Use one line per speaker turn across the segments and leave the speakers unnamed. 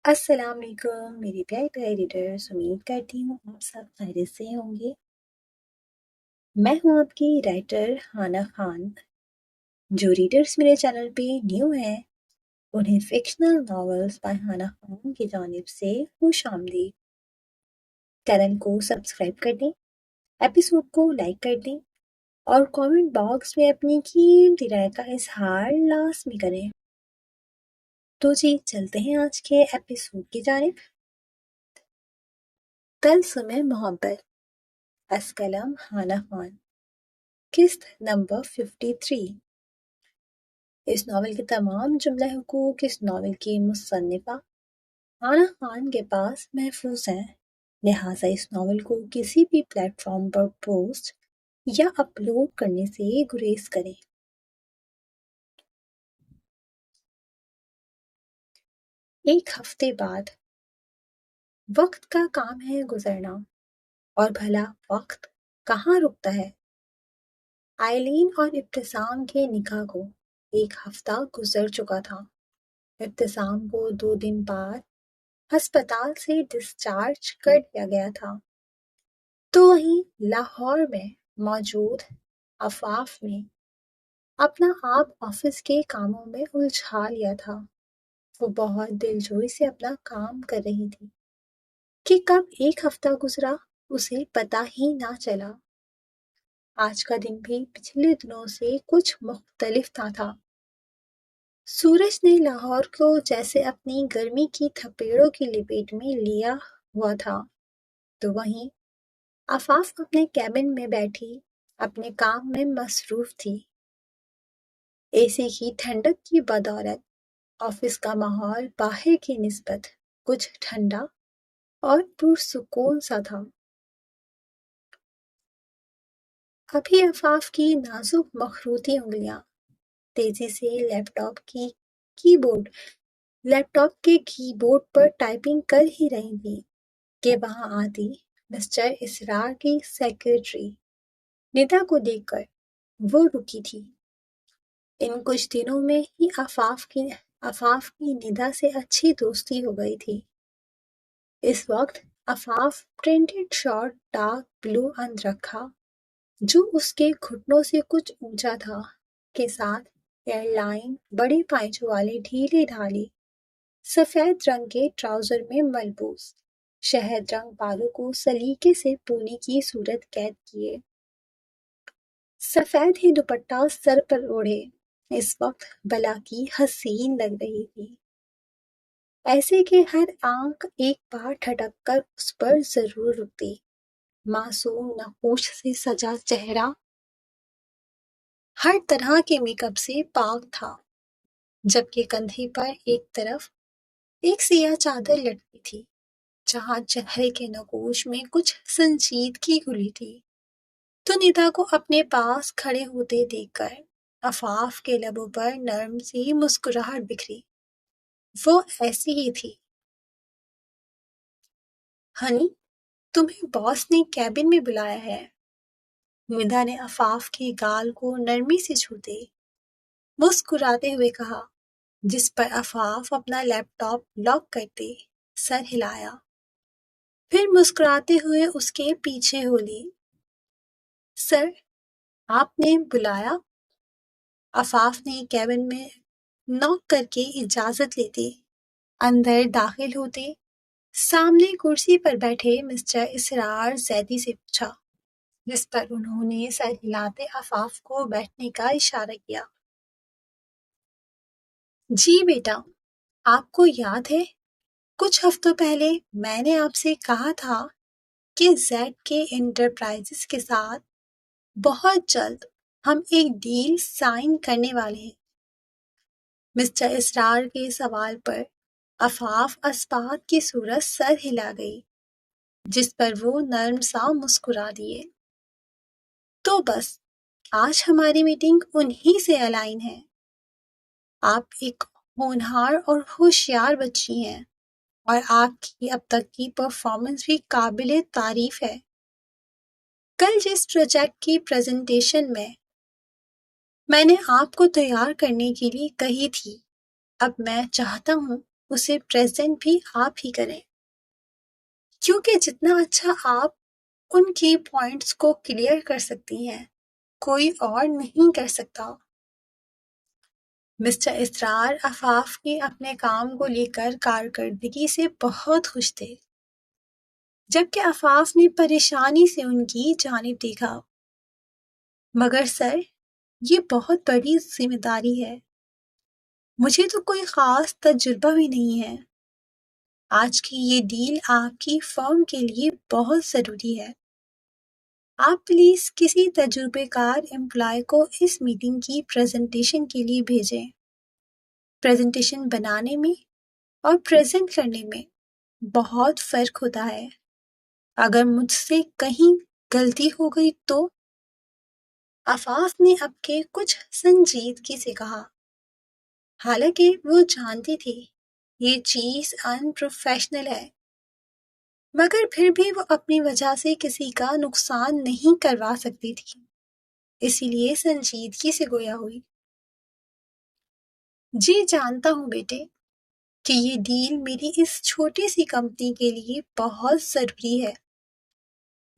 السلام علیکم میری پیارے پیارے ریڈرز، امید کرتی ہوں آپ سب خیریت سے ہوں گے۔ میں ہوں آپ کی رائٹر ہانا خان۔ جو ریڈرز میرے چینل پہ نیو ہیں انہیں فکشنل ناولز بائی ہانا خان کی جانب سے خوش آمدید۔ چینل کو سبسکرائب کر دیں، ایپیسوڈ کو لائک کر دیں اور کامنٹ باکس میں اپنی قیمتی رائے کا اظہار لازمی کریں۔ تو جی چلتے ہیں آج کے ایپیسوڈ کی جانب۔ طلسم محبت، از قلم ہانا خان، قسط نمبر 53۔ اس ناول کے تمام جملہ حقوق اس ناول کی مصنفہ ہانا خان کے پاس محفوظ ہیں، لہٰذا اس ناول کو کسی بھی پلیٹ فارم پر پوسٹ یا اپلوڈ کرنے سے گریز کریں۔ ایک ہفتے بعد، وقت کا کام ہے گزرنا، اور بھلا وقت کہاں رکتا ہے؟ آئلین اور ابتسام کے نکاح کو ایک ہفتہ گزر چکا تھا۔ ابتسام کو 2 دن بعد ہسپتال سے ڈسچارج کر دیا گیا تھا، تو وہیں لاہور میں موجود عفاف نے اپنا آپ آفس کے کاموں میں الجھا لیا تھا۔ وہ بہت دلجوئی سے اپنا کام کر رہی تھی کہ کب ایک ہفتہ گزرا اسے پتہ ہی نہ چلا۔ آج کا دن بھی پچھلے دنوں سے کچھ مختلف تھا۔ سورج نے لاہور کو جیسے اپنی گرمی کی تھپیڑوں کی لپیٹ میں لیا ہوا تھا، تو وہیں عفاف اپنے کیبن میں بیٹھی اپنے کام میں مصروف تھی۔ اے سی کی ٹھنڈک کی بدولت آفس کا ماحول باہر کی نسبت کچھ ٹھنڈا اور پرسکون سا تھا۔ ابھی عفاف کی نازک مخروطی انگلیاں تیزی سے لیپ ٹاپ کے کی بورڈ پر ٹائپنگ کر ہی رہی تھی کہ وہاں آتی مسٹر اسرار کی سیکرٹری ندا کو دیکھ کر وہ رکی تھی۔ ان کچھ دنوں میں ہی عفاف کی ندا سے اچھی دوستی ہو گئی تھی۔ اس وقت عفاف پرنٹڈ شارٹ ڈارک بلو اندرکھا جو اس کے گھٹنوں سے کچھ اونچا تھا کے ساتھ ایئر لائن بڑے پائچوں والے ڈھیلے ڈھالے سفید رنگ کے ٹراؤزر میں ملبوس، شہد رنگ بالوں کو سلیقے سے پونے کی صورت قید کیے، سفید ہی دوپٹہ سر پر اوڑھے اس وقت بلا کی حسین لگ رہی تھی، ایسے کہ ہر آنکھ ایک بار ٹھٹک کر اس پر ضرور رکتی۔ معصوم نقوش سے سجا چہرہ ہر طرح کے میک اپ سے پاک تھا، جبکہ کندھے پر ایک طرف ایک سیاہ چادر لٹکی تھی جہاں چہرے کے نقوش میں کچھ سنجیدگی گھلی تھی۔ تو ندا کو اپنے پاس کھڑے ہوتے دیکھ کر عفاف کے لبوں پر نرم سی مسکراہٹ بکھری۔ وہ ایسی ہی تھی۔ ہنی، تمہیں باس نے کیبن میں بلایا ہے، ندا نے عفاف کے گال کو نرمی سے چھوتے مسکراتے ہوئے کہا، جس پر عفاف اپنا لیپ ٹاپ لاک کرتے سر ہلایا، پھر مسکراتے ہوئے اس کے پیچھے ہو لی۔ سر، آپ نے بلایا؟ عفاف نے کیبن میں نوک کر کے اجازت لیتے اندر داخل ہوتے سامنے کرسی پر بیٹھے مسٹر اسرار زیدی سے پوچھا، جس پر انہوں نے سر ہلاتے عفاف کو بیٹھنے کا اشارہ کیا۔ جی بیٹا، آپ کو یاد ہے کچھ ہفتوں پہلے میں نے آپ سے کہا تھا کہ زیڈ کے انٹرپرائزز کے ساتھ بہت جلد ہم ایک ڈیل سائن کرنے والے ہیں۔ مسٹر اسرار کے سوال پر عفاف اسبات کی صورت سر ہلا گئی، جس پر وہ نرم سا مسکرا دیے۔ تو بس آج ہماری میٹنگ انہی سے الائن ہے۔ آپ ایک ہونہار اور ہوشیار بچی ہیں اور آپ کی اب تک کی پرفارمنس بھی قابل تعریف ہے۔ کل جس پروجیکٹ کی پریزنٹیشن میں نے آپ کو تیار کرنے کے لیے کہی تھی، اب میں چاہتا ہوں اسے پریزنٹ بھی آپ ہی کریں، کیونکہ جتنا اچھا آپ ان کی پوائنٹس کو کلیئر کر سکتی ہیں کوئی اور نہیں کر سکتا۔ مسٹر اسرار عفاف کی اپنے کام کو لے کر کارکردگی سے بہت خوش تھے، جبکہ عفاف نے پریشانی سے ان کی جانب دیکھا۔ مگر سر، یہ بہت بڑی ذمہ داری ہے، مجھے تو کوئی خاص تجربہ بھی نہیں ہے۔ آج کی یہ ڈیل آپ کی فرم کے لیے بہت ضروری ہے۔ آپ پلیز کسی تجربے کار امپلائی کو اس میٹنگ کی پریزنٹیشن کے لیے بھیجیں۔ پریزنٹیشن بنانے میں اور پریزنٹ کرنے میں بہت فرق ہوتا ہے۔ اگر مجھ سے کہیں غلطی ہو گئی تو؟ عفاف نے اب کے کچھ سنجیدگی سے کہا، حالانکہ وہ جانتی تھی یہ چیز ان پروفیشنل ہے، مگر پھر بھی وہ اپنی وجہ سے کسی کا نقصان نہیں کروا سکتی تھی، اسی لیے سنجیدگی سے گویا ہوئی۔ جی جانتا ہوں بیٹے کہ یہ ڈیل میری اس چھوٹی سی کمپنی کے لیے بہت ضروری ہے۔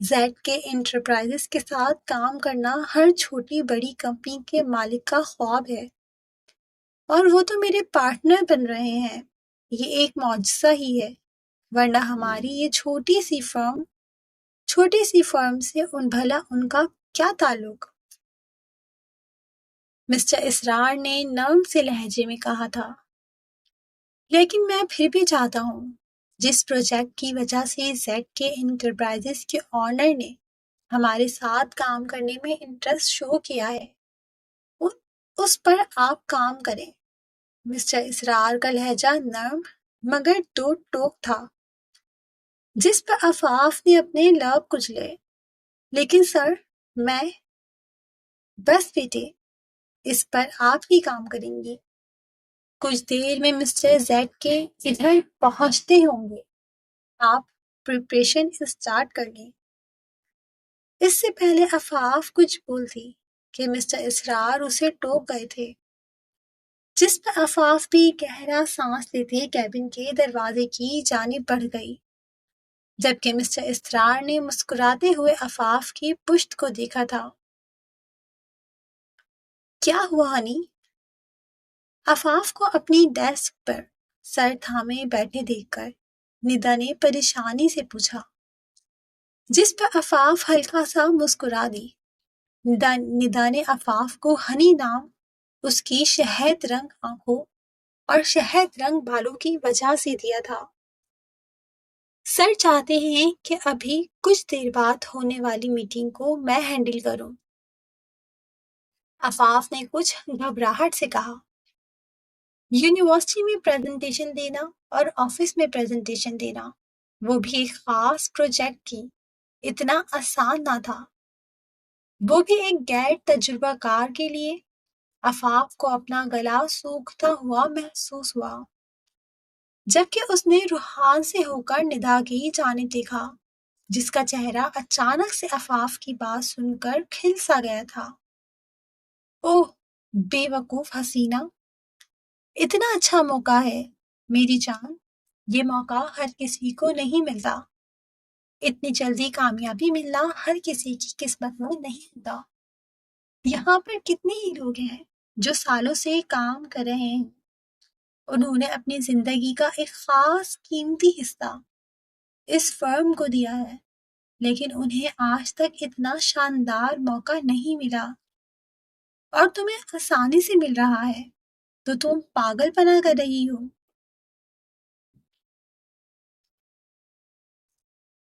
زیڈ کے انٹرپرائزز کے ساتھ کام کرنا ہر چھوٹی بڑی کمپنی کے مالک کا خواب ہے، اور وہ تو میرے پارٹنر بن رہے ہیں، یہ ایک معجزہ ہی ہے، ورنہ ہماری یہ چھوٹی سی فرم سے بھلا ان کا کیا تعلق؟ مسٹر اسرار نے نرم سے لہجے میں کہا تھا، لیکن میں پھر بھی چاہتا ہوں، جس پروجیکٹ کی وجہ سے زیڈ کے انٹرپرائزز کے آنر نے ہمارے ساتھ کام کرنے میں انٹرسٹ شو کیا ہے، اس پر آپ کام کریں۔ مسٹر اسرار کا لہجہ نرم مگر دو ٹوک تھا، جس پر عفاف نے اپنے لب کچلے۔ لیکن سر، میں بس بیٹے، اس پر آپ ہی کام کریں گی۔ کچھ دیر میں مسٹر زیڈ کے ادھر پہنچتے ہوں گے، آپ پریپریشن اسٹارٹ کر لیں۔ اس سے پہلے عفاف کچھ بولتی کہ مسٹر اسرار اسے ٹوک گئے تھے، جس پر عفاف بھی گہرا سانس لیتے کیبن کے دروازے کی جانب بڑھ گئی، جبکہ مسٹر اسرار نے مسکراتے ہوئے عفاف کی پشت کو دیکھا تھا۔ کیا ہوا ہنی؟ عفاف کو اپنی ڈیسک پر سر تھامے بیٹھے دیکھ کر ندا نے پریشانی سے پوچھا، جس پر عفاف ہلکا سا مسکرا دی۔ ندا نے عفاف کو ہنی نام اس کی شہد رنگ آنکھوں اور شہد رنگ بالوں کی وجہ سے دیا تھا۔ سر چاہتے ہیں کہ ابھی کچھ دیر بعد ہونے والی میٹنگ کو میں ہینڈل کروں۔ عفاف نے کچھ گھبراہٹ سے کہا، یونیورسٹی میں پریزنٹیشن دینا اور آفس میں پریزنٹیشن دینا، وہ بھی ایک خاص پروجیکٹ کی، اتنا آسان نہ تھا، وہ بھی ایک غیر تجربہ کار کے لیے۔ عفاف کو اپنا گلا سوکھتا ہوا محسوس ہوا، جبکہ اس نے روحان سے ہو کر ندا کی جانب دیکھا، جس کا چہرہ اچانک سے عفاف کی بات سن کر کھل سا گیا تھا۔ اوہ بے وقوف حسینہ، اتنا اچھا موقع ہے میری جان، یہ موقع ہر کسی کو نہیں ملتا، اتنی جلدی کامیابی ملنا ہر کسی کی قسمت میں نہیں ہوتا۔ یہاں پر کتنے ہی لوگ ہیں جو سالوں سے کام کر رہے ہیں، انہوں نے اپنی زندگی کا ایک خاص قیمتی حصہ اس فرم کو دیا ہے، لیکن انہیں آج تک اتنا شاندار موقع نہیں ملا، اور تمہیں آسانی سے مل رہا ہے تو تم پاگل پنا کر رہی ہو۔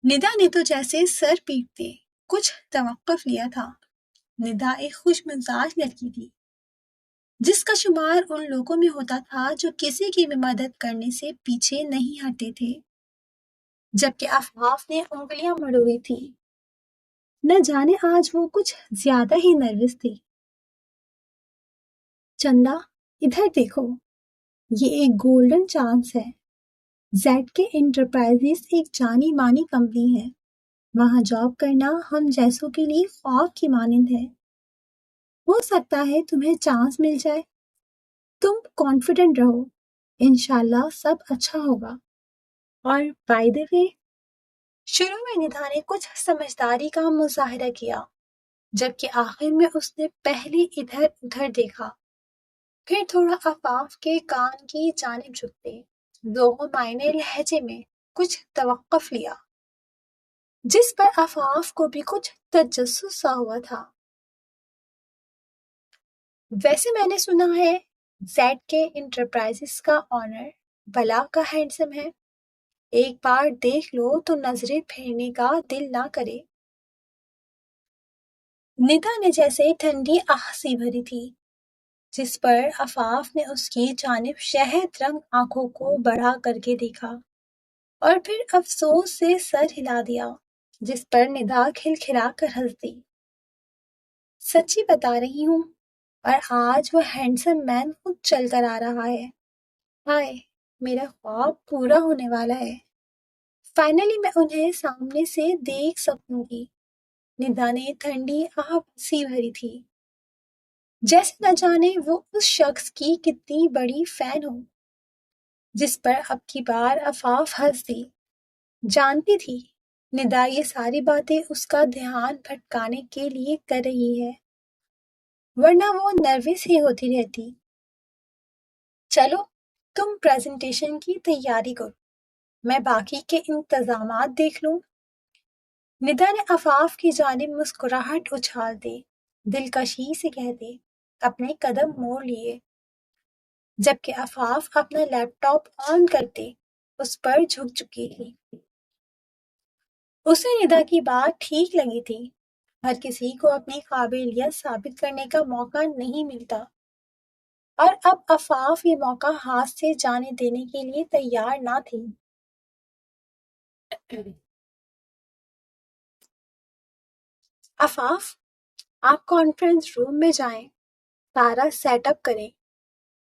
ندا نے تو جیسے سر پیٹتے کچھ توقف لیا تھا۔ ندا ایک خوش مزاج لڑکی تھی، جس کا شمار ان لوگوں میں ہوتا تھا جو کسی کی بھی مدد کرنے سے پیچھے نہیں ہٹتے تھے، جبکہ عفاف نے انگلیاں مڑوئی تھی، نہ جانے آج وہ کچھ زیادہ ہی نروس تھی۔ چندا، ادھر دیکھو، یہ ایک گولڈن چانس ہے، زیڈ کے انٹرپرائزز ایک جانی مانی کمپنی ہے، وہاں جاب کرنا ہم جیسوں کے لیے خواب کی مانند ہے، ہو سکتا ہے تمہیں چانس مل جائے، تم کانفیڈنٹ رہو، انشاءاللہ سب اچھا ہوگا۔ اور بائی دی وے، شروع میں ندا نے کچھ سمجھداری کا مظاہرہ کیا، جبکہ آخر میں اس نے پہلے ادھر ادھر دیکھا، پھر تھوڑا آفاف کے کان کی جانب جھکتے دو معنی لہجے میں کچھ توقف لیا، جس پر آفاف کو بھی کچھ تجسس سا ہوا تھا۔ ویسے میں نے سنا ہے زیڈ کے انٹرپرائزز کا آنر بلا کا ہینڈسم ہے، ایک بار دیکھ لو تو نظریں پھیرنے کا دل نہ کرے۔ ندا نے جیسے ٹھنڈی آہ سی بھری تھی، جس پر آفاف نے اس کی جانب شہد رنگ آنکھوں کو بڑھا کر کے دیکھا اور پھر افسوس سے سر ہلا دیا، جس پر ندا کھلکھلا کر ہنس دی۔ سچی بتا رہی ہوں، اور آج وہ ہینڈسم مین خود چل کر آ رہا ہے۔ ہائے، میرا خواب پورا ہونے والا ہے، فائنلی میں انہیں سامنے سے دیکھ سکوں گی۔ ندا نے ٹھنڈی آہ سی بھری تھی، جیسے نہ جانے وہ اس شخص کی کتنی بڑی فین ہو، جس پر اب کی بار آفاف ہنس دی۔ جانتی تھی ندا یہ ساری باتیں اس کا دھیان بھٹکانے کے لیے کر رہی ہے، ورنہ وہ نروس ہی ہوتی رہتی۔ چلو تم پریزنٹیشن کی تیاری کرو، میں باقی کے انتظامات دیکھ لوں۔ ندا نے آفاف کی جانب مسکراہٹ اچھال دے دلکشی سے کہتے اپنے قدم موڑ لیے، جبکہ آفاف اپنا لیپ ٹاپ آن کرتے اس پر جھک چکی تھی۔ اسے ندا کی بات ٹھیک لگی تھی، ہر کسی کو اپنی قابلیت ثابت کرنے کا موقع نہیں ملتا، اور اب آفاف یہ موقع ہاتھ سے جانے دینے کے لیے تیار نہ تھی۔ آفاف، آپ کانفرنس روم میں جائیں، سارا سیٹ اپ کریں،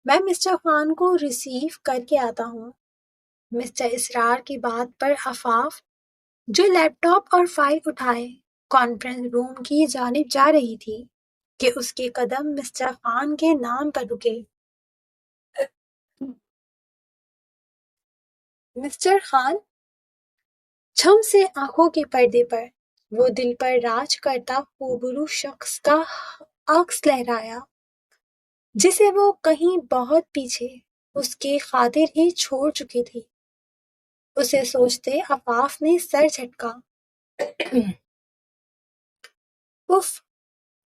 میں مسٹر خان کو ریسیو کر کے آتا ہوں۔ مسٹر اسرار کی بات پر آفاف، جو لیپ ٹاپ اور فائل اٹھائے کانفرنس روم کی جانب جا رہی تھی، کہ اس کے قدم مسٹر خان کے نام پر رکے۔ مسٹر خان، چھم سے آنکھوں کے پردے پر وہ دل پر راج کرتا خوبرو شخص کا عکس لہرایا، جسے وہ کہیں بہت پیچھے اس کے خاطر ہی چھوڑ چکی تھی۔ اسے سوچتے آفاف نے سر جھٹکا۔ اف،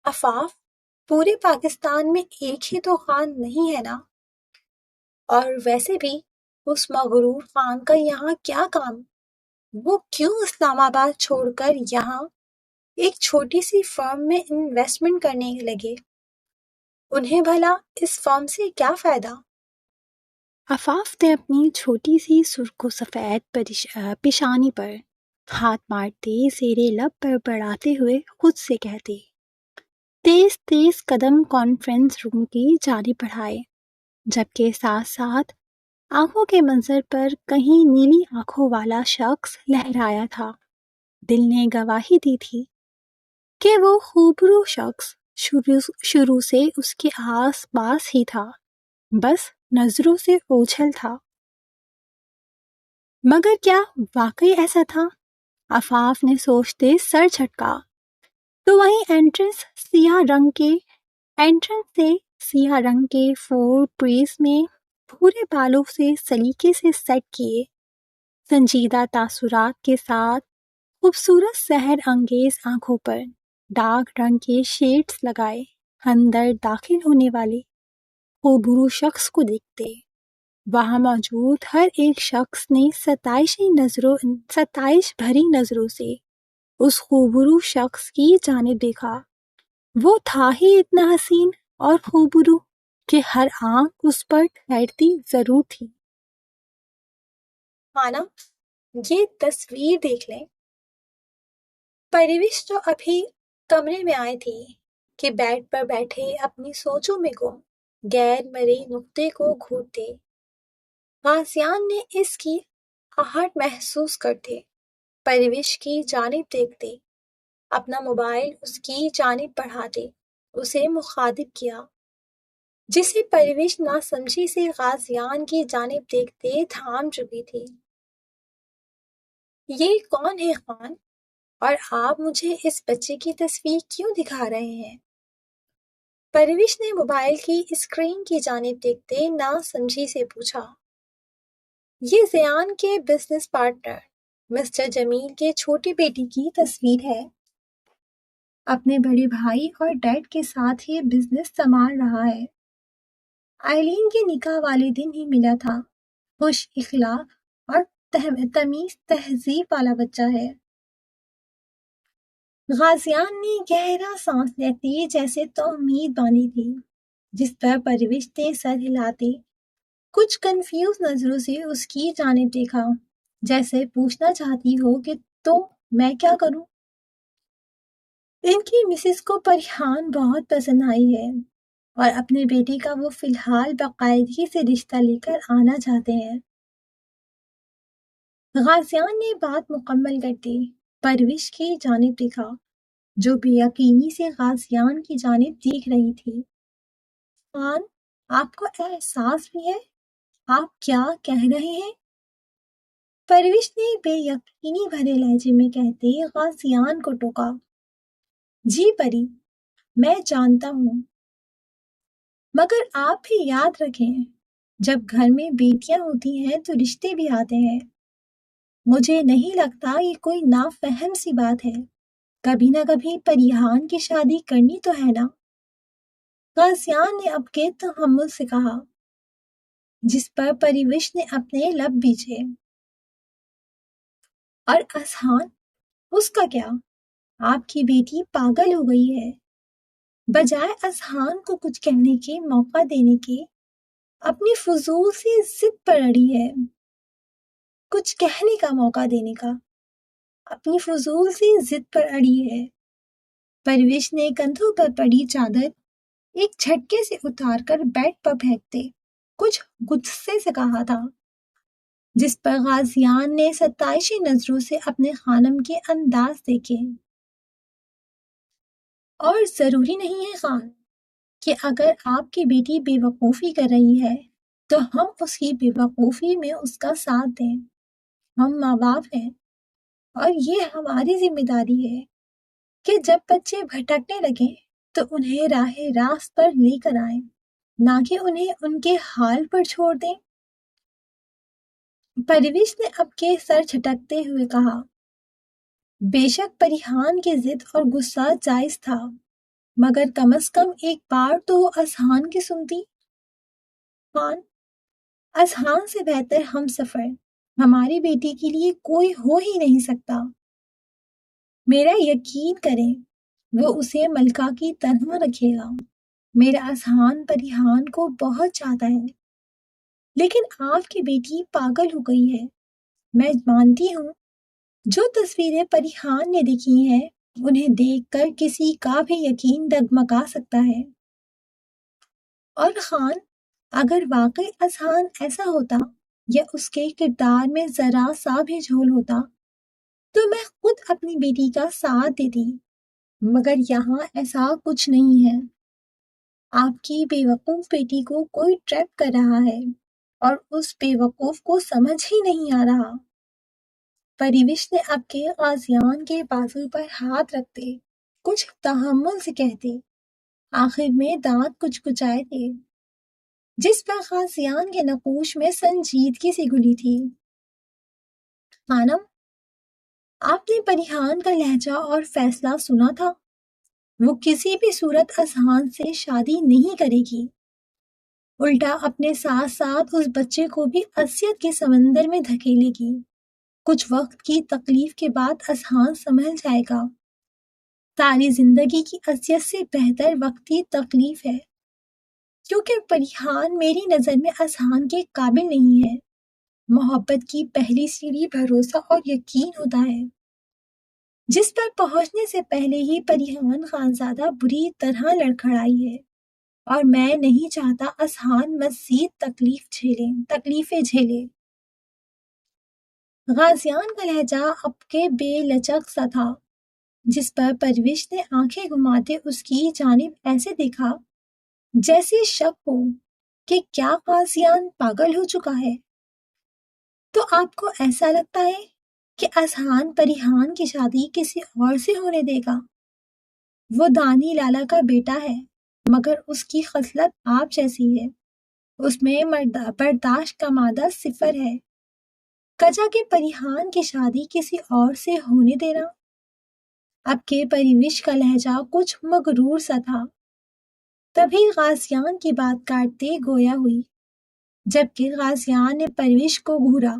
آفاف، پورے پاکستان میں ایک ہی تو خان نہیں ہے نا؟ اور ویسے بھی اس مغرور خان کا یہاں کیا کام؟ وہ کیوں اسلام آباد چھوڑ کر یہاں ایک چھوٹی سی فرم میں انویسٹمنٹ کرنے لگے؟ انہیں بھلا اس فرم سے کیا فائدہ؟ آفاف نے اپنی چھوٹی سی سرخ و سفید پیشانی پر ہاتھ مارتے زیر لب پر بڑھاتے ہوئے خود سے کہتے، تیز تیز قدم کانفرنس روم کی جانب بڑھائے، جبکہ ساتھ ساتھ آنکھوں کے منظر پر کہیں نیلی آنکھوں والا شخص لہرایا تھا۔ دل نے گواہی دی تھی کہ وہ خوبرو شخص شروع سے اس کے آس پاس ہی تھا، بس نظروں سے اوجھل تھا۔ مگر کیا واقعی ایسا تھا؟ آفاف نے سوچتے سر جھٹکا، تو وہیں انٹرنس سے سیاہ رنگ کے فور ٹریز میں پورے بالوں سے سلیقے سے سیٹ کیے، سنجیدہ تاثرات کے ساتھ خوبصورت سحر انگیز آنکھوں پر ڈارک رنگ کے شیڈز لگائے اندر داخل ہونے والے خوبرو شخص کو دیکھتے، وہاں موجود ہر ایک شخص نے ستائش بھری نظروں سے اس خوبرو شخص کی جانب دیکھا۔ وہ تھا ہی اتنا حسین اور خوبرو کہ ہر آنکھ اس پر ٹھہرتی ضرور تھی۔ خانہ، یہ تصویر دیکھ لیں۔ پرویش تو ابھی کمرے میں آئی تھی کہ بیڈ پر بیٹھے اپنی سوچوں میں گم غیر مرئی نقطے کو گھورتے غازیان نے اس کی آہٹ محسوس کرتے پرویش کی جانب دیکھتے، اپنا موبائل اس کی جانب بڑھاتے اسے مخاطب کیا، جسے پرویش ناسمجھی سے غازیان کی جانب دیکھتے تھام چکی تھی۔ یہ کون ہے خان؟ اور آپ مجھے اس بچے کی تصویر کیوں دکھا رہے ہیں؟ پرویش نے موبائل کی اسکرین کی جانب دیکھتے ناسمجھی سے پوچھا۔ یہ زیان کے بزنس پارٹنر مسٹر جمیل کے چھوٹے بیٹی کی تصویر ہے۔ اپنے بڑے بھائی اور ڈیڈ کے ساتھ یہ بزنس سنبھال رہا ہے۔ آئلین کے نکاح والے دن ہی ملا تھا۔ خوش اخلاق اور تمیز تہذیب والا بچہ ہے۔ غازیان نے گہرا سانس لیتے جیسے تومید باندھی تھی، جس پر پرویش نے سر ہلاتے کچھ کنفیوز نظروں سے اس کی جانب دیکھا، جیسے پوچھنا چاہتی ہو کہ تو میں کیا کروں؟ ان کی مسز کو پریحان بہت پسند آئی ہے اور اپنے بیٹے کا وہ فی الحال باقاعدگی سے رشتہ لے کر آنا چاہتے ہیں۔ غازیان نے بات مکمل کرتے پرویش کی جانب دیکھا، جو بے یقینی سے غازیان کی جانب دیکھ رہی تھی۔ خان، آپ کو احساس بھی ہے آپ کیا کہہ رہے ہیں؟ پرویش نے بے یقینی بھرے لہجے میں کہتے غازیان کو ٹوکا۔ جی پری، میں جانتا ہوں، مگر آپ بھی یاد رکھیں جب گھر میں بیٹیاں ہوتی ہیں تو رشتے بھی آتے ہیں۔ مجھے نہیں لگتا یہ کوئی نافہم سی بات ہے، کبھی نہ کبھی پریحان کی شادی کرنی تو ہے نا؟ غازیان نے اب کے تحمل سے کہا، جس پر پرویش نے اپنے لب بھیجے۔ اور اذہان، اس کا کیا؟ آپ کی بیٹی پاگل ہو گئی ہے۔ بجائے اذہان کو کچھ کہنے کے موقع دینے کے، اپنی فضول سی ضد پر اڑی ہے۔ کچھ کہنے کا موقع دینے کا، اپنی فضول سی ضد پر اڑی ہے۔ پرویش نے کندھوں پر پڑی چادر ایک جھٹکے سے اتار کر بیڈ پر پھینکتے کچھ غصے سے کہا تھا، جس پر غازیان نے ستائشی نظروں سے اپنے خانم کے انداز دیکھے۔ اور ضروری نہیں ہے خان کہ اگر آپ کی بیٹی بے وقوفی کر رہی ہے تو ہم اس کی بے وقوفی میں اس کا ساتھ دیں۔ ہم ماں باپ ہیں اور یہ ہماری ذمہ داری ہے کہ جب بچے بھٹکنے لگیں تو انہیں راہ راست پر لے کر آئیں، نہ کہ انہیں ان کے حال پر چھوڑ دیں۔ پرویش نے اب کے سر جھٹکتے ہوئے کہا، بے شک پریحان کی ضد اور غصہ جائز تھا، مگر کم از کم ایک بار تو وہ اذہان کی سنتی۔ خان، اذہان سے بہتر ہم سفر ہماری بیٹی کے لیے کوئی ہو ہی نہیں سکتا۔ میرا یقین کریں وہ اسے ملکہ کی طرح رکھے گا۔ میرا اذہان پریحان کو بہت چاہتا ہے، لیکن آپ کی بیٹی پاگل ہو گئی ہے۔ میں مانتی ہوں جو تصویریں پریحان نے دیکھی ہیں انہیں دیکھ کر کسی کا بھی یقین ڈگمگا سکتا ہے۔ اور خان، اگر واقعی اذہان ایسا ہوتا یا اس کے کردار میں ذرا سا بھی جھول ہوتا تو میں خود اپنی بیٹی کا ساتھ دیتی، مگر یہاں ایسا کچھ نہیں ہے۔ آپ کی بے وقوف بیٹی کو کوئی ٹریپ کر رہا ہے اور اس بے وقوف کو سمجھ ہی نہیں آ رہا۔ پرویش نے اب کے غازیان کے بازو پر ہاتھ رکھتے کچھ تحمل سے کہتے، آخر میں دانت کچکچائے تھے، جس پر غازیان کے نقوش میں سنجیدگی سی گھلی تھی۔ خانم، آپ نے پریحان کا لہجہ اور فیصلہ سنا تھا؟ وہ کسی بھی صورت اذہان سے شادی نہیں کرے گی، الٹا اپنے ساتھ ساتھ اس بچے کو بھی اذیت کے سمندر میں دھکیلے گی۔ کچھ وقت کی تکلیف کے بعد اذہان سنبھل جائے گا۔ ساری زندگی کی اذیت سے بہتر وقتی تکلیف ہے، کیونکہ پریحان میری نظر میں اذہان کے قابل نہیں ہے۔ محبت کی پہلی سیڑھی بھروسہ اور یقین ہوتا ہے، جس پر پہنچنے سے پہلے ہی پریحان خانزادہ بری طرح لڑکھڑائی ہے، اور میں نہیں چاہتا اذہان مزید تکلیفیں جھیلے۔ غازیان کا لہجہ اب کے بے لچک سا تھا، جس پر پرویش نے آنکھیں گھماتے اس کی جانب ایسے دیکھا جیسے شک ہو کہ کیا غازیان پاگل ہو چکا ہے، تو آپ کو ایسا لگتا ہے کہ اذہان پریحان کی شادی کسی اور سے ہونے دے گا؟ وہ دانی لالا کا بیٹا ہے، مگر اس کی خصلت آپ جیسی ہے، اس میں برداشت کا مادہ صفر ہے۔ کجا کے پریحان کی شادی کسی اور سے ہونے دینا؟ اب کے پریوش کا لہجہ کچھ مغرور سا تھا۔ تبھی غازیان کی بات کاٹتے گویا ہوئی، جبکہ غازیان نے پرویش کو گھورا،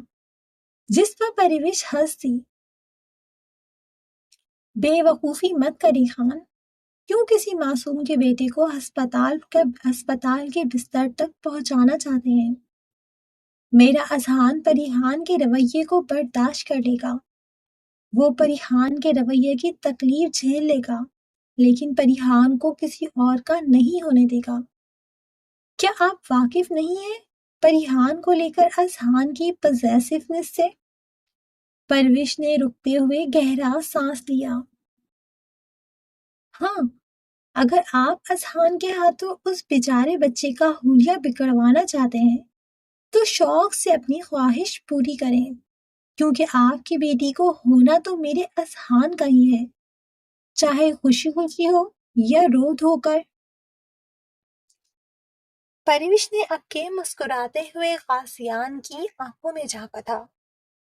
جس پر پرویش ہنس دی۔ بے وقوفی مت کری خان، کیوں کسی معصوم کے بیٹے کو ہسپتال کے بستر تک پہنچانا چاہتے ہیں؟ میرا اذہان پریحان کے رویے کو برداشت کر لے گا، وہ پریحان کے رویے کی تکلیف جھیل لے گا، لیکن پریحان کو کسی اور کا نہیں ہونے دے گا۔ کیا آپ واقف نہیں ہیں پریحان کو لے کر اذہان کی پوزیسونیس سے؟ پرویش نے رکتے ہوئے گہرا سانس لیا۔ ہاں، اگر آپ اذہان کے ہاتھوں اس بیچارے بچے کا حلیہ بگڑوانا چاہتے ہیں تو شوق سے اپنی خواہش پوری کریں، کیونکہ آپ کی بیٹی کو ہونا تو میرے اذہان کا ہی ہے، چاہے خوشی خوشی ہو یا رو دھو کر۔ پرویش نے اب کے مسکراتے ہوئے غازیان کی آنکھوں میں جھانکا تھا،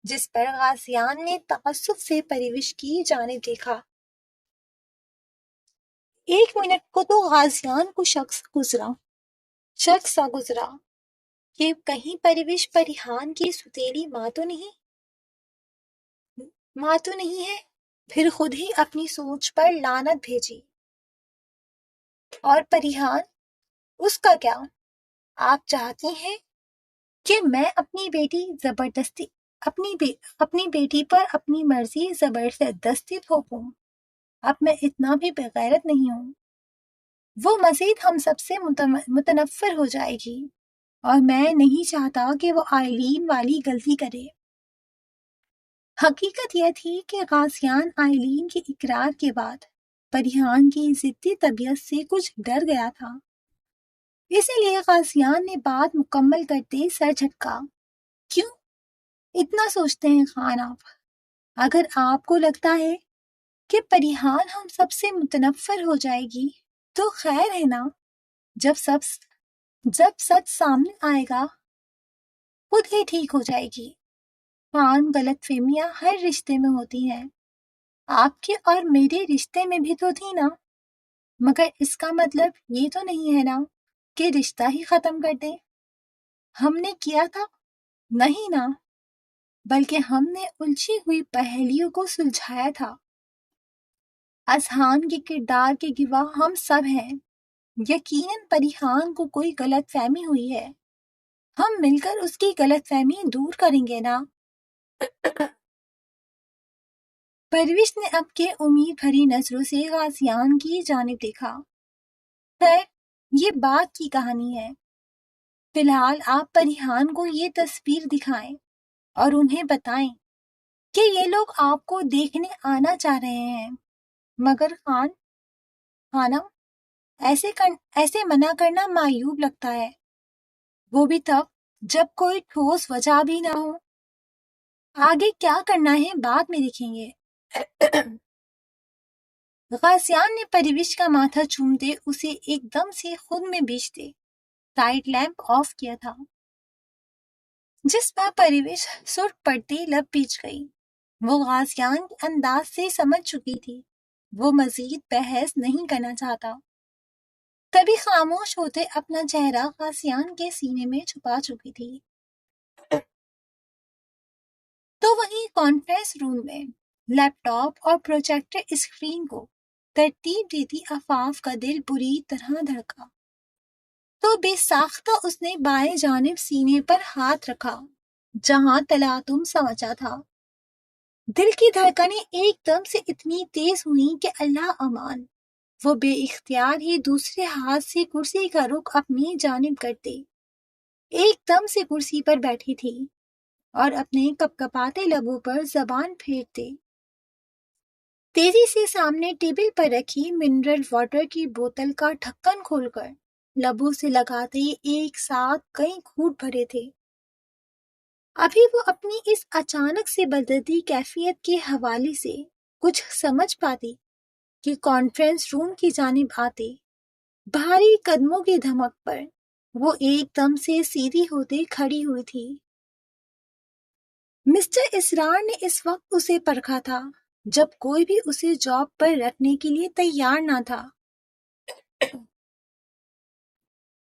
جس پر غازیان نے تعصب سے پرویش کی جانب دیکھا۔ ایک منٹ کو تو غازیان کو شک سا گزرا کہ کہیں پرویش پریحان کی ستیلی ماں تو نہیں ہے۔ پھر خود ہی اپنی سوچ پر لعنت بھیجی۔ اور پریحان، اس کا کیا؟ آپ چاہتی ہیں کہ میں اپنی بیٹی پر اپنی مرضی زبردستی تھوپوں؟ اب میں اتنا بھی بغیرت نہیں ہوں۔ وہ مزید ہم سب سے متنفر ہو جائے گی، اور میں نہیں چاہتا کہ وہ آئلین والی غلطی کرے۔ حقیقت یہ تھی کہ غازیان آئلین کے اقرار کے بعد پریحان کی ضدی طبیعت سے کچھ ڈر گیا تھا، اسی لیے غازیان نے بات مکمل کرتے سر جھٹکا۔ کیوں اتنا سوچتے ہیں خان آپ؟ اگر آپ کو لگتا ہے کہ پریحان ہم سب سے متنفر ہو جائے گی تو خیر ہے نا، جب سچ سامنے آئے گا خود ہی ٹھیک ہو جائے گی۔ خان، غلط فہمیاں ہر رشتے میں ہوتی ہیں، آپ کے اور میرے رشتے میں بھی تو تھی نا، مگر اس کا مطلب یہ تو نہیں ہے نا کہ رشتہ ہی ختم کر دیں۔ ہم نے کیا تھا؟ نہیں نا، بلکہ ہم نے الجھی ہوئی پہیلیوں کو سلجھایا تھا۔ اذہان کے کردار کے گواہ ہم سب ہیں۔ یقیناً پریحان کو کوئی غلط فہمی ہوئی ہے، ہم مل کر اس کی غلط فہمی دور کریں گے نا۔ پرویش نے اب کے امید بھری نظروں سے غازیان کی جانب دیکھا۔ خیر، یہ بات کی کہانی ہے۔ فی الحال آپ پریحان کو یہ تصویر دکھائیں اور انہیں بتائیں کہ یہ لوگ آپ کو دیکھنے آنا چاہ رہے ہیں، مگر خانم، ایسے منع کرنا معیوب لگتا ہے، وہ بھی تب جب کوئی ٹھوس وجہ بھی نہ ہو۔ آگے کیا کرنا ہے بعد میں دیکھیں گے۔ غازیان نے پرویش کا ماتھا چومتے اسے ایک دم سے خود میں بیچتے سائڈ لیمپ آف کیا تھا، جس پر پرویش سرخ پڑتی لب پیچ گئی۔ وہ غازیان کے انداز سے سمجھ چکی تھی، وہ مزید بحث نہیں کرنا چاہتا۔ تبھی خاموش ہوتے اپنا چہرہ غازیان کے سینے میں چھپا چکی تھی۔ تو وہیں کانفرنس روم میں لیپ ٹاپ اور پروجیکٹر اسکرین کو ترتیب دیتی آفاف کا دل بری طرح دھڑکا۔ تو بے ساختہ اس نے بائیں جانب سینے پر ہاتھ رکھا جہاں تلاطم سماچا تھا۔ دل کی دھڑکنیں ایک دم سے اتنی تیز ہوئیں کہ اللہ امان، وہ بے اختیار ہی دوسرے ہاتھ سے کرسی کا رخ اپنی جانب کرتے ایک دم سے کرسی پر بیٹھی تھی اور اپنے کپکپاتے لبوں پر زبان پھیرتے تیزی سے سامنے ٹیبل پر رکھی منرل واٹر کی بوتل کا ڈھکن کھول کر لبوں سے لگاتے ایک ساتھ کئی گھونٹ بھرے تھے۔ ابھی وہ اپنی اس اچانک سے بدلتی کیفیت کے حوالے سے کچھ سمجھ پاتی کہ کانفرنس روم کی جانب آتے بھاری قدموں کی دھمک پر وہ ایک دم سے سیدھی ہوتے کھڑی ہوئی تھی۔ مسٹر اسرار نے اس وقت اسے پرکھا تھا جب کوئی بھی اسے جاب پر رکھنے کے لیے تیار نہ تھا۔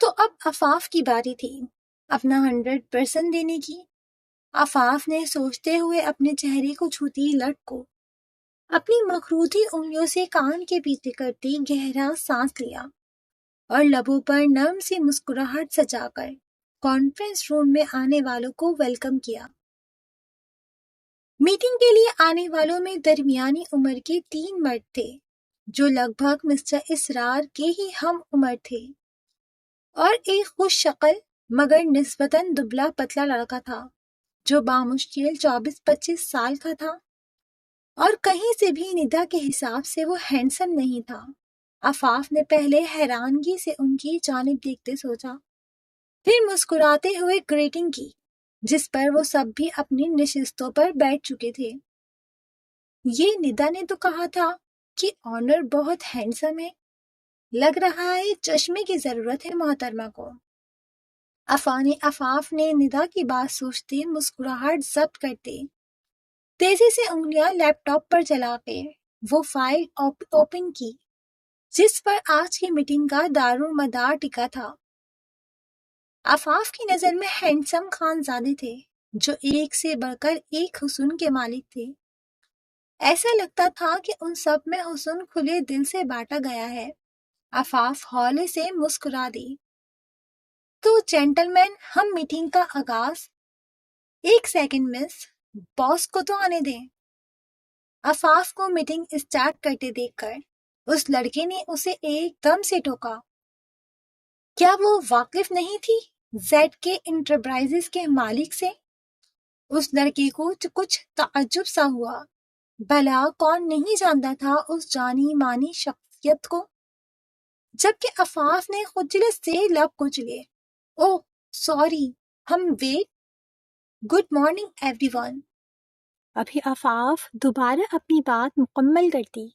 تو اب عفاف کی باری تھی اپنا 100% دینے کی۔ عفاف نے سوچتے ہوئے اپنے چہرے کو چھوتی لٹ کو اپنی مخروطی انگلیوں سے کان کے پیچھے کرتی گہرا سانس لیا اور لبوں پر نرم سی مسکراہٹ سجا کر کانفرنس روم میں آنے والوں کو ویلکم کیا۔ میٹنگ کے لیے آنے والوں میں درمیانی عمر کے 3 مرد تھے جو لگ بھگ مسٹر اسرار کے ہی ہم عمر تھے، اور ایک خوش شکل مگر نسبتاً دبلا پتلا لڑکا تھا جو بامشکل 24-25 سال کا تھا، اور کہیں سے بھی ندا کے حساب سے وہ ہینڈسم نہیں تھا۔ عفاف نے پہلے حیرانگی سے ان کی جانب دیکھتے سوچا، پھر مسکراتے ہوئے گریٹنگ کی جس پر وہ سب بھی اپنی نشستوں پر بیٹھ چکے تھے۔ یہ ندا نے تو کہا تھا کہ آنر بہت ہینڈسم ہے، لگ رہا ہے چشمے کی ضرورت ہے محترمہ کو۔ عفاف نے ندا کی بات سوچتے مسکراہٹ ضبط کرتے تیزی سے انگلیاں لیپ ٹاپ پر چلا کے وہ فائل اوپن کی جس پر آج کی میٹنگ کا دارومدار ٹکا تھا۔ عفاف کی نظر میں ہینڈسم خانزادے تھے جو ایک سے بڑھ کر ایک حسن کے مالک تھے۔ ایسا لگتا تھا کہ ان سب میں حسن کھلے دل سے بانٹا گیا ہے۔ عفاف ہولے سے مسکرا دی۔ تو جینٹلمین، ہم میٹنگ کا آغاز۔ 1 سیکنڈ مس، باس کو تو آنے دیں۔ عفاف کو میٹنگ اسٹارٹ کرتے دیکھ کر اس لڑکے نے اسے ایک دم سے ٹوکا۔ کیا وہ واقف نہیں تھی زیڈ کے انٹرپرائزز کے مالک سے؟ اس لڑکے کو کچھ تعجب سا ہوا، بھلا کون نہیں جانتا تھا اس جانی مانی شخصیت کو؟ جبکہ عفاف نے خجلت سے لب کچلے۔ اوہ سوری، ہم wait. Good morning everyone. ابھی عفاف دوبارہ اپنی بات مکمل کرتی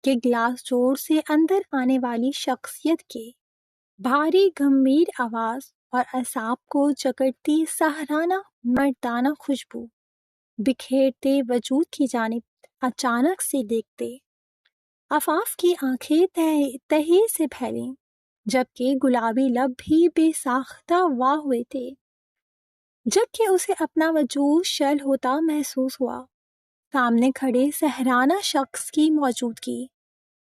کہ گلاس ڈور سے اندر آنے والی شخصیت کے بھاری گمبھیر آواز اور اعصاب کو جکڑتی سحرانہ مردانہ خوشبو بکھیرتے وجود کی جانب اچانک سے دیکھتے عفاف کی آنکھیں تہی سے پھیلیں، جبکہ گلابی لب بھی بے ساختہ واہ ہوئے تھے، جبکہ اسے اپنا وجود شل ہوتا محسوس ہوا سامنے کھڑے سحرانہ شخص کی موجودگی۔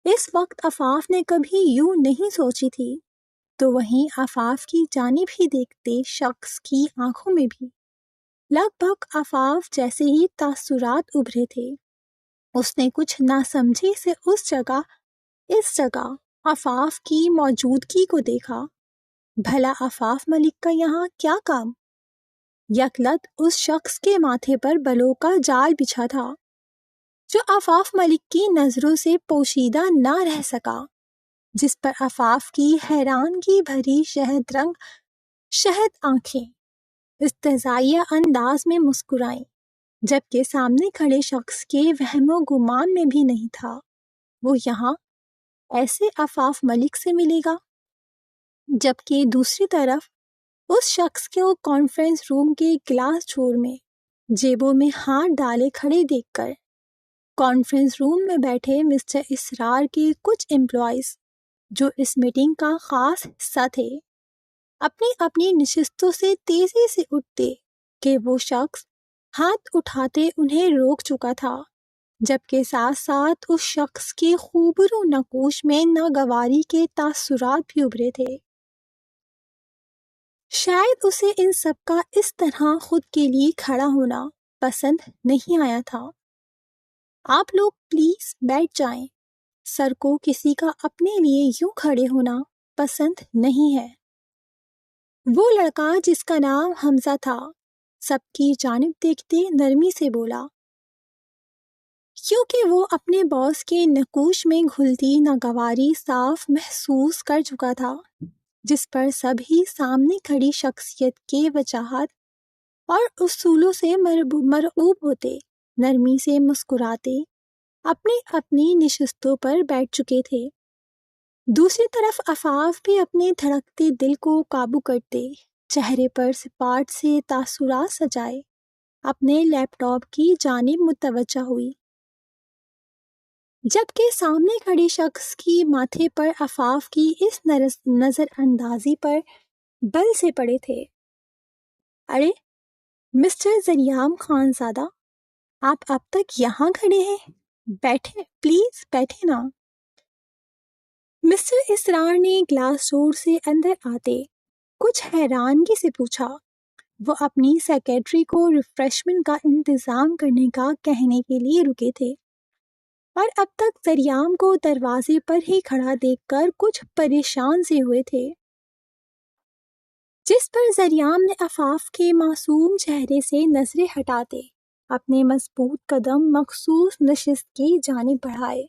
اس وقت عفاف نے کبھی یوں نہیں سوچی تھی، تو وہیں عفاف کی جانب ہی دیکھتے شخص کی آنکھوں میں بھی لگ بھگ عفاف جیسے ہی تاثرات ابھرے تھے۔ اس نے کچھ ناسمجھی سے اس جگہ عفاف کی موجودگی کو دیکھا۔ بھلا عفاف ملک کا یہاں کیا کام؟ یکلت اس شخص کے ماتھے پر بالوں کا جال بچھا تھا جو عفاف ملک کی نظروں سے پوشیدہ نہ رہ سکا، جس پر عفاف کی حیرانگی بھری شہد آنکھیں استہزائیہ انداز میں مسکرائیں، جبکہ سامنے کھڑے شخص کے وہم و گمان میں بھی نہیں تھا وہ یہاں ایسے عفاف ملک سے ملے گا۔ جبکہ دوسری طرف اس شخص کو کانفرنس روم کے گلاس ڈور میں جیبوں میں ہاتھ ڈالے کھڑے دیکھ کر کانفرنس روم میں بیٹھے مسٹر اسرار کے کچھ امپلائیز جو اس میٹنگ کا خاص حصہ تھے اپنی اپنی نشستوں سے تیزی سے اٹھتے کہ وہ شخص ہاتھ اٹھاتے انہیں روک چکا تھا، جبکہ ساتھ ساتھ اس شخص کے خوبرو نقوش میں ناگواری کے تاثرات بھی ابھرے تھے۔ شاید اسے ان سب کا اس طرح خود کے لیے کھڑا ہونا پسند نہیں آیا تھا۔ آپ لوگ پلیز بیٹھ جائیں، سر کو کسی کا اپنے لیے یوں کھڑے ہونا پسند نہیں ہے۔ وہ لڑکا جس کا نام حمزہ تھا سب کی جانب دیکھتے نرمی سے بولا، کیونکہ وہ اپنے باس کے نقوش میں گھلتی ناگواری صاف محسوس کر چکا تھا۔ جس پر سبھی سامنے کھڑی شخصیت کے وجاہت اور اصولوں سے مرعوب ہوتے نرمی سے مسکراتے اپنی اپنی نشستوں پر بیٹھ چکے تھے۔ دوسری طرف عفاف بھی اپنے دھڑکتے دل کو قابو کرتے چہرے پر سپاٹ سے تاثرات سجائے اپنے لیپ ٹاپ کی جانب متوجہ ہوئی، جبکہ سامنے کھڑی شخص کی ماتھے پر عفاف کی اس نظر اندازی پر بل سے پڑے تھے۔ ارے مسٹر ذریعام خان زادہ، آپ اب تک یہاں کھڑے ہیں؟ بیٹھیں، پلیز بیٹھیں نا۔ مسٹر اسرار نے گلاس ڈور سے اندر آتے کچھ حیرانگی سے پوچھا۔ وہ اپنی سیکرٹری کو ریفریشمنٹ کا انتظام کرنے کا کہنے کے لیے رکے تھے اور اب تک ذریعام کو دروازے پر ہی کھڑا دیکھ کر کچھ پریشان سے ہوئے تھے، جس پر ذریعام نے عفاف کے معصوم چہرے سے نظریں ہٹاتے اپنے مضبوط قدم مخصوص نشست کی جانب بڑھائے،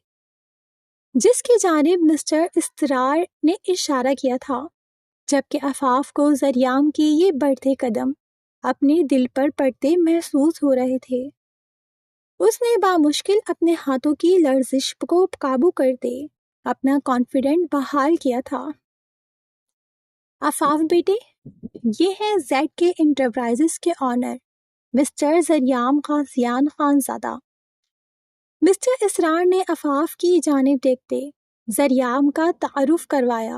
جس کی جانب مسٹر اسرار نے اشارہ کیا تھا، جبکہ عفاف کو ذریعام کے یہ بڑھتے قدم اپنے دل پر پڑتے محسوس ہو رہے تھے۔ اس نے بامشکل اپنے ہاتھوں کی لرزش کو قابو کرتے اپنا کانفیڈنٹ بحال کیا تھا۔ عفاف بیٹے، یہ ہے زیڈ کے انٹرپرائزز کے آنر مسٹر ذریعام غازیان خان زادہ۔ مسٹر اسرار نے عفاف کی جانب دیکھتے ذریعام کا تعارف کروایا،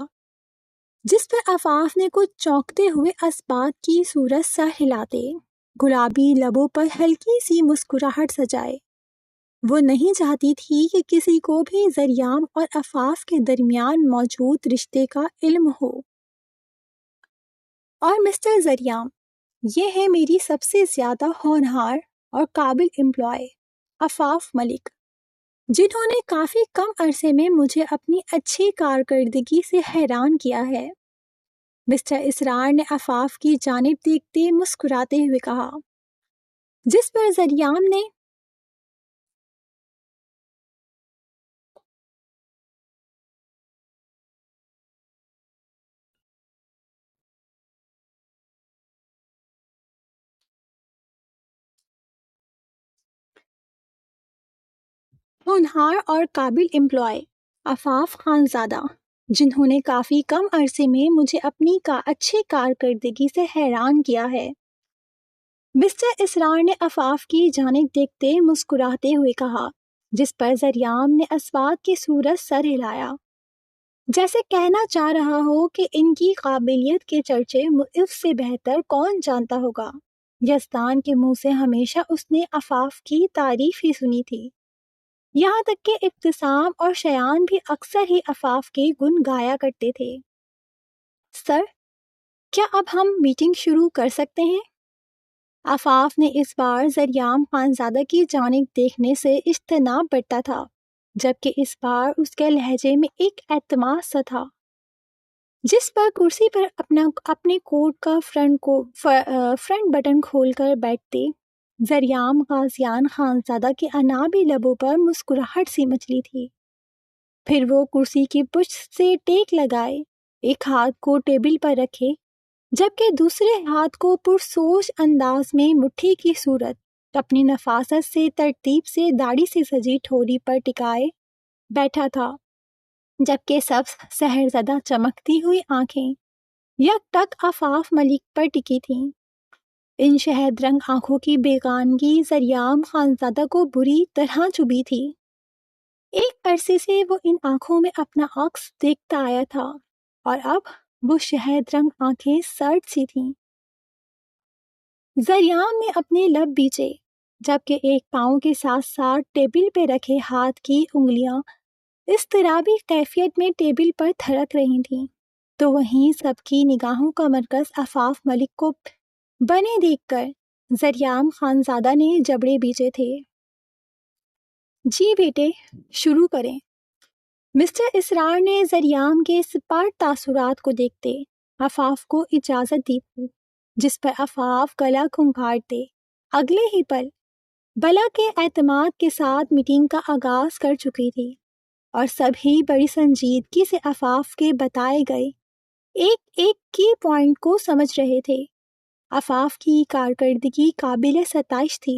جس پر عفاف نے کچھ چونکتے ہوئے اسبات کی صورت سر ہلاتے گلابی لبوں پر ہلکی سی مسکراہٹ سجائے۔ وہ نہیں چاہتی تھی کہ کسی کو بھی ذریعام اور عفاف کے درمیان موجود رشتے کا علم ہو۔ اور مسٹر ذریعام، یہ ہے میری سب سے زیادہ ہونہار اور قابل امپلائی عفاف ملک، جنہوں نے کافی کم عرصے میں مجھے اپنی اچھی کارکردگی سے حیران کیا ہے۔ مسٹر اسرار نے عفاف کی جانب دیکھتے مسکراتے ہوئے کہا، جس پر ذریعام نے ہونہار اور قابل امپلائی عفاف خان زادہ، جنہوں نے کافی کم عرصے میں مجھے اپنی اچھی کارکردگی سے حیران کیا ہے۔ مسٹر اسرار نے عفاف کی جانب دیکھتے مسکراتے ہوئے کہا، جس پر ذریعام نے اسبات کی صورت سر ہلایا، جیسے کہنا چاہ رہا ہو کہ ان کی قابلیت کے چرچے اس سے بہتر کون جانتا ہوگا۔ یزدان کے منہ سے ہمیشہ اس نے عفاف کی تعریف ہی سنی تھی، یہاں تک کہ ابتسام اور شایان بھی اکثر ہی عفاف کے گن گایا کرتے تھے۔ سر، کیا اب ہم میٹنگ شروع کر سکتے ہیں؟ عفاف نے اس بار ذریعام خان زادہ کی جانب دیکھنے سے اجتناب برتا تھا، جبکہ اس بار اس کے لہجے میں ایک اعتماد سا تھا، جس پر کرسی پر اپنے کوٹ کا فرنٹ بٹن کھول کر بیٹھتے ذریعام غازیان خان زادہ کے انابی لبوں پر مسکراہٹ سی مچلی تھی۔ پھر وہ کرسی کی پشت سے ٹیک لگائے ایک ہاتھ کو ٹیبل پر رکھے، جبکہ دوسرے ہاتھ کو پرسوچ انداز میں مٹھی کی صورت اپنی نفاست سے ترتیب سے داڑھی سے سجی ٹھوڑی پر ٹکائے بیٹھا تھا، جبکہ سبز سحرزدہ چمکتی ہوئی آنکھیں یک ٹک عفاف ملک پر ٹکی تھیں۔ ان شہد رنگ آنکھوں کی بیگانگی ذریعام خانزادہ کو بری طرح چبھی تھی۔ ایک عرصے سے وہ ان آنکھوں میں اپنا عکس دیکھتا آیا تھا اور اب وہ شہد رنگ آنکھیں سرد سی تھیں۔ ذریعام نے اپنے لب بیچے، جبکہ ایک پاؤں کے ساتھ ساتھ ٹیبل پہ رکھے ہاتھ کی انگلیاں اضطرابی کیفیت میں ٹیبل پر تھرک رہی تھیں، تو وہیں سب کی نگاہوں کا مرکز عفاف ملک کو بنے دیکھ کر ذریعام خانزادہ نے جبڑے بیچے تھے۔ جی بیٹے، شروع کریں۔ مسٹر اسرار نے ذریعام کے سپاٹ تاثرات کو دیکھتے عفاف کو اجازت دی تھی، جس پر عفاف گلا کھنکھاڑتے اگلے ہی پل بلا کے اعتماد کے ساتھ میٹنگ کا آغاز کر چکی تھی، اور سب ہی بڑی سنجیدگی سے عفاف کے بتائے گئے
ایک ایک کی پوائنٹ کو سمجھ رہے تھے۔ عفاف کی کارکردگی قابل ستائش تھی۔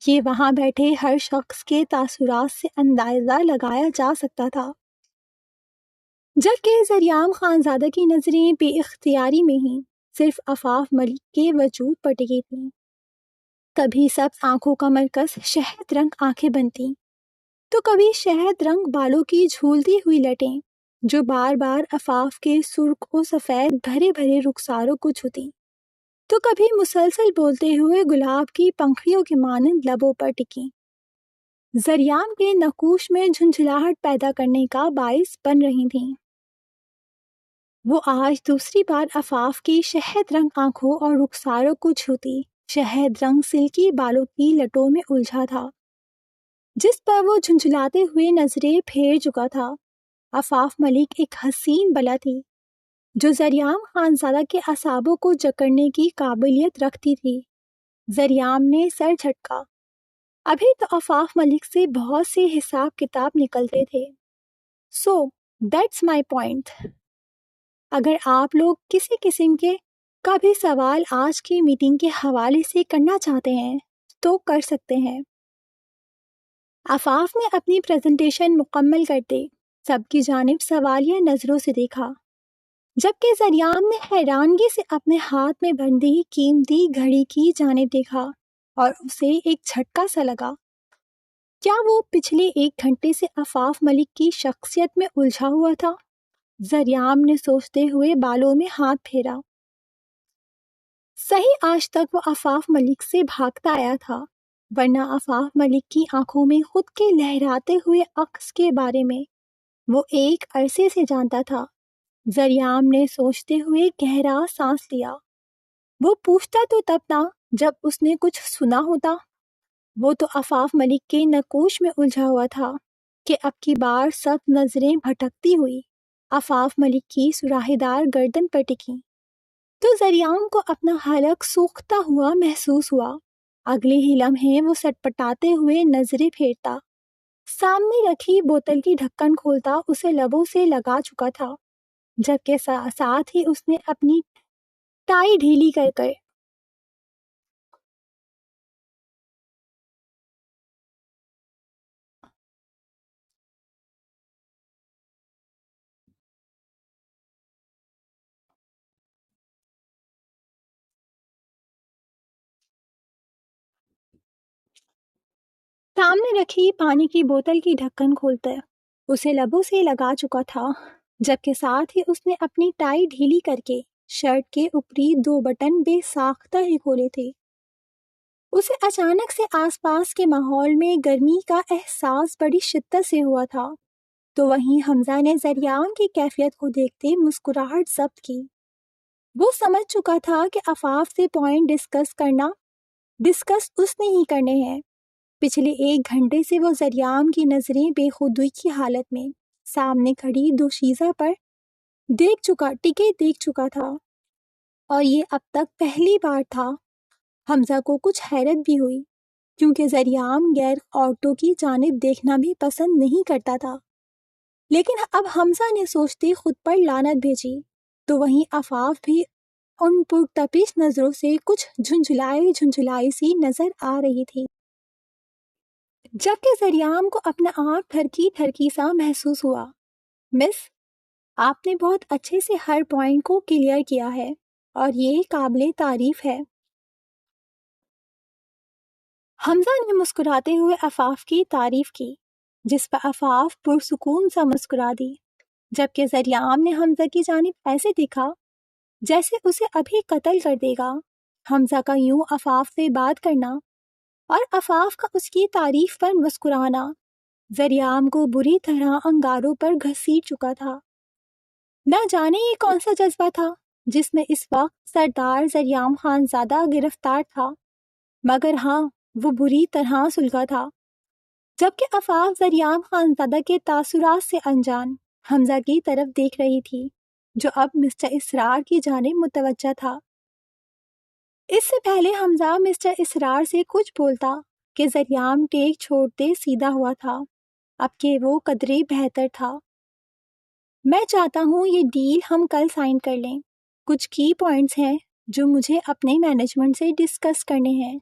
یہ وہاں بیٹھے ہر شخص کے تاثرات سے اندازہ لگایا جا سکتا تھا۔ جبکہ ذریعام خانزادہ کی نظریں بے اختیاری میں ہی صرف عفاف ملک کے وجود پر ٹکی تھیں۔ کبھی سبز آنکھوں کا مرکز شہد رنگ آنکھیں بنتی تو کبھی شہد رنگ بالوں کی جھولتی ہوئی لٹیں جو بار بار عفاف کے سرخ و سفید بھرے بھرے رخساروں کو چھوتی، تو کبھی مسلسل بولتے ہوئے گلاب کی پنکھڑیوں کے مانند لبوں پر ٹکی، ذریعام کے نقوش میں جھنجھلاہٹ پیدا کرنے کا باعث بن رہی تھیں۔ وہ آج دوسری بار عفاف کی شہد رنگ آنکھوں اور رخساروں کو چھوتی شہد رنگ سلکی بالوں کی لٹوں میں الجھا تھا، جس پر وہ جھنجھلاتے ہوئے نظریں پھیر چکا تھا۔ عفاف ملک ایک حسین بلا تھی جو ذریعام خانزادہ کے اعصابوں کو جکڑنے کی قابلیت رکھتی تھی۔ ذریعام نے سر جھٹکا۔ ابھی تو عفاف ملک سے بہت سے حساب کتاب نکلتے تھے۔ So that's my point. اگر آپ لوگ کسی قسم کا بھی سوال آج کی میٹنگ کے حوالے سے کرنا چاہتے ہیں تو کر سکتے ہیں۔ عفاف نے اپنی پریزنٹیشن مکمل کرتے سب کی جانب سوالیہ نظروں سے دیکھا، جبکہ ذریعام نے حیرانگی سے اپنے ہاتھ میں بندھی قیمتی گھڑی کی جانب دیکھا اور اسے ایک جھٹکا سا لگا۔ کیا وہ پچھلے 1 گھنٹے سے عفاف ملک کی شخصیت میں الجھا ہوا تھا؟ ذریعام نے سوچتے ہوئے بالوں میں ہاتھ پھیرا۔ صحیح، آج تک وہ عفاف ملک سے بھاگتا آیا تھا، ورنہ عفاف ملک کی آنکھوں میں خود کے لہراتے ہوئے عکس کے بارے میں وہ ایک عرصے سے جانتا تھا۔ ذریعام نے سوچتے ہوئے گہرا سانس لیا۔ وہ پوچھتا تو تب تھا جب اس نے کچھ سنا ہوتا۔ وہ تو عفاف ملک کے نقوش میں الجھا ہوا تھا کہ اب کی بار سب نظریں بھٹکتی ہوئی عفاف ملک کی سراہی دار گردن پر ٹکی تو ذریعام کو اپنا حلق سوکھتا ہوا محسوس ہوا۔ اگلے ہی لمحے وہ سٹپٹاتے ہوئے نظریں پھیرتا، سامنے رکھی بوتل کی ڈھکن کھولتا اسے لبوں سے لگا چکا تھا، جبکہ ساتھ ہی اس نے اپنی ٹائی ڈھیلی کر سامنے رکھی پانی کی بوتل کی ڈھکن کھولتا اسے لبوں سے لگا چکا تھا، جبکہ ساتھ ہی اس نے اپنی ٹائی ڈھیلی کر کے شرٹ کے اوپری 2 بٹن بے ساختہ ہی کھولے تھے۔ اسے اچانک سے آس پاس کے ماحول میں گرمی کا احساس بڑی شدت سے ہوا تھا، تو وہیں حمزہ نے ذریعام کی کیفیت کو دیکھتے مسکراہٹ ضبط کی۔ وہ سمجھ چکا تھا کہ عفاف سے پوائنٹ ڈسکس اس نے ہی کرنے ہیں۔ پچھلے 1 گھنٹے سے وہ ذریعام کی نظریں بے خودی کی حالت میں سامنے کھڑی دوشیزہ پر دیکھ چکا تھا، اور یہ اب تک پہلی بار تھا۔ حمزہ کو کچھ حیرت بھی ہوئی، کیونکہ ذریعام غیر عورتوں کی جانب دیکھنا بھی پسند نہیں کرتا تھا، لیکن اب حمزہ نے سوچتے خود پر لعنت بھیجی تو وہیں عفاف بھی ان پرتپش نظروں سے کچھ جھنجھلائی سی نظر آ رہی تھی، جبکہ ذریعام کو اپنا آپ تھرکی سا محسوس ہوا۔ مس، آپ نے بہت اچھے سے ہر پوائنٹ کو کلیئر کیا ہے اور یہ قابل تعریف ہے۔ حمزہ نے مسکراتے ہوئے عفاف کی تعریف کی، جس پر عفاف پرسکون سا مسکرا دی، جبکہ ذریعام نے حمزہ کی جانب ایسے دیکھا جیسے اسے ابھی قتل کر دے گا۔ حمزہ کا یوں عفاف سے بات کرنا اور عفاف کا اس کی تعریف پر مسکرانا ذریعام کو بری طرح انگاروں پر گھسیٹ چکا تھا۔ نہ جانے یہ کون سا جذبہ تھا جس میں اس وقت سردار ذریعام خانزادہ گرفتار تھا، مگر ہاں، وہ بری طرح سلگا تھا۔ جبکہ عفاف ذریعام خانزادہ کے تاثرات سے انجان حمزہ کی طرف دیکھ رہی تھی، جو اب مسٹر اسرار کی جانب متوجہ تھا۔ اس سے پہلے حمزہ مسٹر اسرار سے کچھ بولتا کہ ذریعام ٹیک چھوڑتے سیدھا ہوا تھا، اب کہ وہ قدرے بہتر تھا۔ میں چاہتا ہوں یہ ڈیل ہم کل سائن کر لیں. کچھ کی پوائنٹس ہیں جو مجھے اپنے مینجمنٹ سے ڈسکس کرنے ہیں.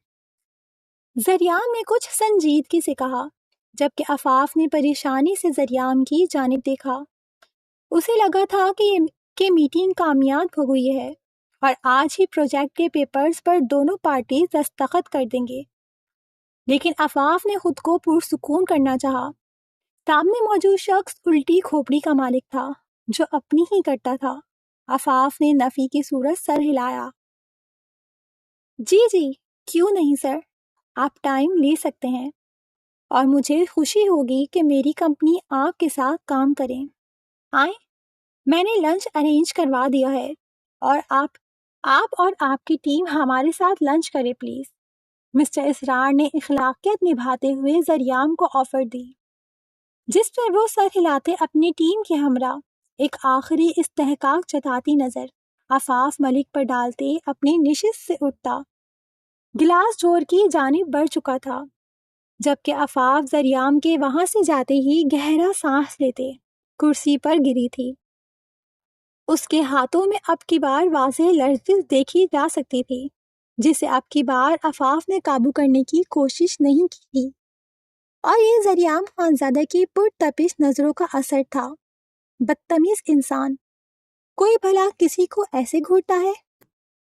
زریام نے کچھ سنجیدگی سے کہا، جبکہ عفاف نے پریشانی سے زریام کی جانب دیکھا. اسے لگا تھا کہ میٹنگ کامیاب ہو گئی ہے اور آج ہی پروجیکٹ کے پیپرز پر دونوں پارٹیز دستخط کر دیں گے. لیکن عفاف نے خود کو پرسکون کرنا چاہا. سامنے موجود شخص الٹی کھوپڑی کا مالک تھا جو اپنی ہی کرتا تھا. عفاف نے نفی کی صورت سر ہلایا. جی کیوں نہیں سر، آپ ٹائم لے سکتے ہیں اور مجھے خوشی ہوگی کہ میری کمپنی آپ کے ساتھ کام کریں. آئیں، میں نے لنچ ارینج کروا دیا ہے اور آپ اور آپ کی ٹیم ہمارے ساتھ لنچ کرے پلیز. مسٹر اسرار نے اخلاقیت نبھاتے ہوئے زریام کو آفر دی، جس پر وہ سر ہلاتے اپنی ٹیم کے ہمراہ ایک آخری استحقاق جتاتی نظر عفاف ملک پر ڈالتے اپنی نشست سے اٹھتا. گلاس ڈور کی جانب بڑھ چکا تھا، جبکہ عفاف زریام کے وہاں سے جاتے ہی گہرا سانس لیتے کرسی پر گری تھی. اس کے ہاتھوں میں اب کی بار واضح لرزش دیکھی جا سکتی تھی، جسے اب کی بار عفاف نے قابو کرنے کی کوشش نہیں کی. اور یہ زریام خانزادہ کی پرتپش نظروں کا اثر تھا. بدتمیز انسان، کوئی بھلا کسی کو ایسے گھورتا ہے؟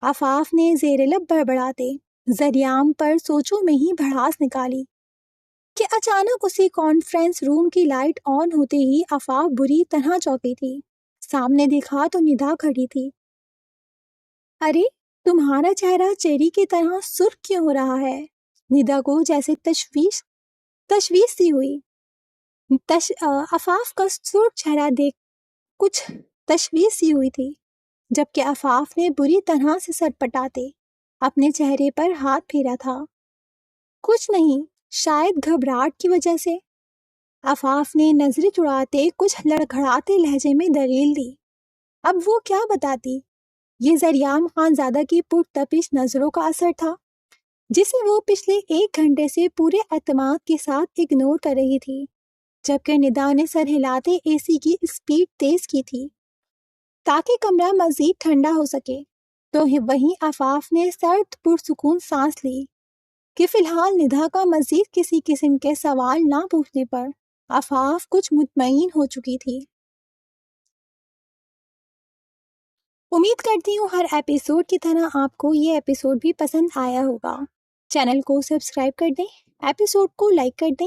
عفاف نے زیر لب بڑبڑاتے زریام پر سوچوں میں ہی بھڑاس نکالی کہ اچانک اسی کانفرنس روم کی لائٹ آن ہوتے ہی عفاف بری طرح چونکی تھی. سامنے دیکھا تو ندا کھڑی تھی. ارے، تمہارا چہرہ چیری کی طرح سرخ کیوں ہو رہا ہے؟ ندا کو جیسے تشویش سی ہوئی. عفاف کا سرخ چہرہ دیکھ کچھ تشویش سی ہوئی تھی، جبکہ عفاف نے بری طرح سے سر پٹاتے اپنے چہرے پر ہاتھ پھیرا تھا. کچھ نہیں، شاید گھبراہٹ کی وجہ سے. عفاف نے نظریں چڑھاتے کچھ لڑکھڑاتے لہجے میں دلیل دی. اب وہ کیا بتاتی؟ یہ زریام خانزادہ کی پرتپش نظروں کا اثر تھا، جسے وہ پچھلے 1 گھنٹے سے پورے اعتماد کے ساتھ اگنور کر رہی تھی. جبکہ ندا نے سر ہلاتے اے سی کی اسپیڈ تیز کی تھی تاکہ کمرہ مزید ٹھنڈا ہو سکے، تو وہیں عفاف نے سرد پرسکون سانس لی کہ فی الحال ندا کا مزید کسی قسم کے سوال نہ پوچھنے پر عفاف کچھ مطمئن ہو چکی تھی. امید کرتی ہوں ہر ایپیسوڈ کی طرح آپ کو یہ ایپیسوڈ بھی پسند آیا ہوگا. چینل کو سبسکرائب کر دیں، ایپیسوڈ کو لائک کر دیں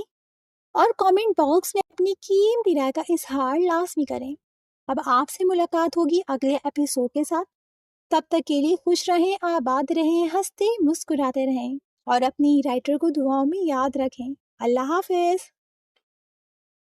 اور کامنٹ باکس میں اپنی قیمتی رائے کا اظہار لازمی کریں. اب آپ سے ملاقات ہوگی اگلے ایپیسوڈ کے ساتھ. تب تک کے لیے خوش رہیں، آباد رہیں، ہنستے مسکراتے رہیں اور اپنی رائٹر کو دعاؤں میں یاد رکھیں. اللہ حافظ.